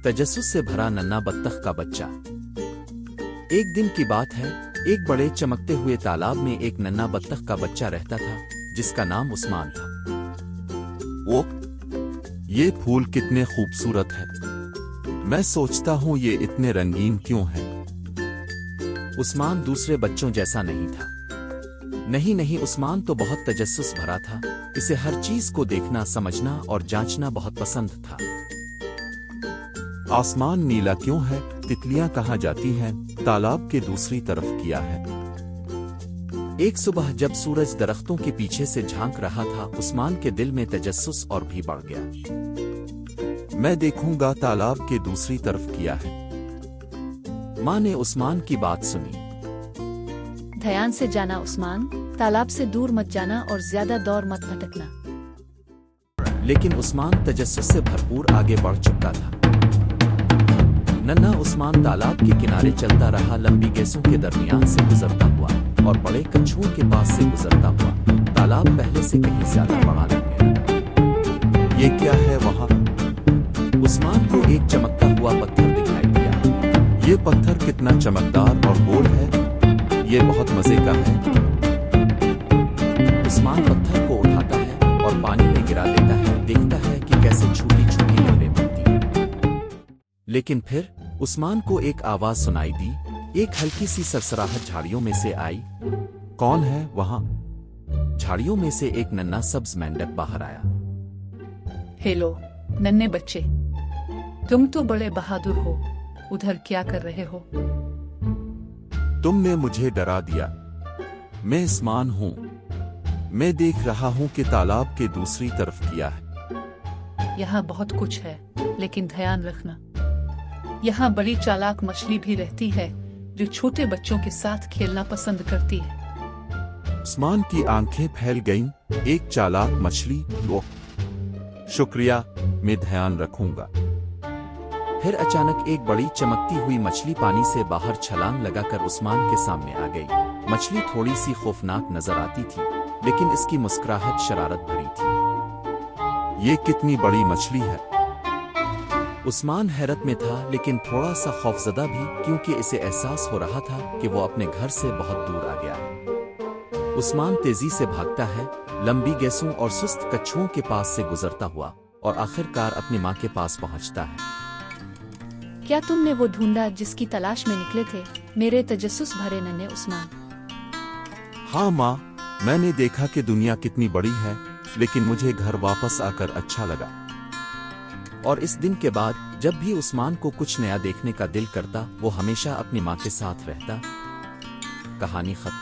तजस्सुस से भरा नन्हा बत्तख का बच्चा। एक दिन की बात है, एक बड़े चमकते हुए तालाब में एक नन्हा बत्तख का बच्चा रहता था, जिसका नाम उस्मान था। ओ, ये फूल कितने खूबसूरत है। मैं सोचता हूँ ये इतने रंगीन क्यों हैं। उस्मान दूसरे बच्चों जैसा नहीं था। नहीं, उस्मान तो बहुत तजस्सुस भरा था। इसे हर चीज को देखना, समझना और जांचना बहुत पसंद था। आसमान नीला क्यों है, तितलियां कहाँ जाती हैं, तालाब के दूसरी तरफ किया है। एक सुबह जब सूरज दरख्तों के पीछे से झांक रहा था, उस्मान के दिल में तजस्सुस और भी बढ़ गया। मैं देखूंगा तालाब के दूसरी तरफ किया है। माँ ने उस्मान की बात सुनी। ध्यान से जाना उस्मान, तालाब से दूर मत जाना और ज्यादा दौड़ मत भटकना। लेकिन उस्मान तजस्सुस से भरपूर आगे बढ़ चुका था। नन्हा उस्मान तालाब के किनारे चलता रहा, लंबी गैसों के दरमियान से गुजरता हुआ और बड़े कछुओं के पास से गुजरता हुआ। तालाब पहले से कहीं ज्यादा बड़ा लग गया। ये क्या है वहाँ? उस्मान को एक चमकता हुआ पत्थर दिखाई दिया। ये पत्थर कितना चमकदार और गोल है, ये बहुत मजे का है। उस्मान पत्थर को उठाता है और पानी में गिरा देता है, देखता है कि कैसे छोटी छोटी लहरें बनती हैं। लेकिन फिर उस्मान को एक आवाज सुनाई दी। एक हल्की सी सरसराहट झाड़ियों में से आई। कौन है वहाँ? झाड़ियों में से एक नन्हा सब्ज मेंढक बाहर आया। हेलो नन्हे बच्चे, तुम तो बड़े बहादुर हो, उधर क्या कर रहे हो? तुमने मुझे डरा दिया। मैं उस्मान हूँ। मैं देख रहा हूँ कि तालाब के दूसरी तरफ किया है। यहाँ बहुत कुछ है, लेकिन ध्यान रखना, यहाँ बड़ी चालाक मछली भी रहती है जो छोटे बच्चों के साथ खेलना पसंद करती है। उस्मान की आंखें फैल गईं। एक चालाक मछली? वो शुक्रिया, मैं ध्यान रखूंगा। फिर अचानक एक बड़ी चमकती हुई मछली पानी से बाहर छलांग लगाकर उस्मान के सामने आ गई। मछली थोड़ी सी खौफनाक नजर आती थी, लेकिन इसकी मुस्कुराहट शरारत भरी थी। ये कितनी बड़ी मछली है। उस्मान हैरत में था, लेकिन थोड़ा सा खौफजदा भी, क्योंकि इसे एहसास हो रहा था कि वो अपने घर से बहुत दूर आ गया है। उस्मान तेजी से भागता है, लंबी गैसों और सुस्त कछुओं के पास से गुजरता हुआ और आखिरकार अपनी माँ के पास पहुंचता है। क्या तुमने वो ढूंढा जिसकी तलाश में निकले थे, मेरे तजस्सुस भरे नन्हे उस्मान? हाँ माँ, मैंने देखा कि दुनिया कितनी बड़ी है, लेकिन मुझे घर वापस आकर अच्छा लगा। और इस दिन के बाद जब भी उस्मान को कुछ नया देखने का दिल करता, वो हमेशा अपनी माँ के साथ रहता। कहानी खत्म।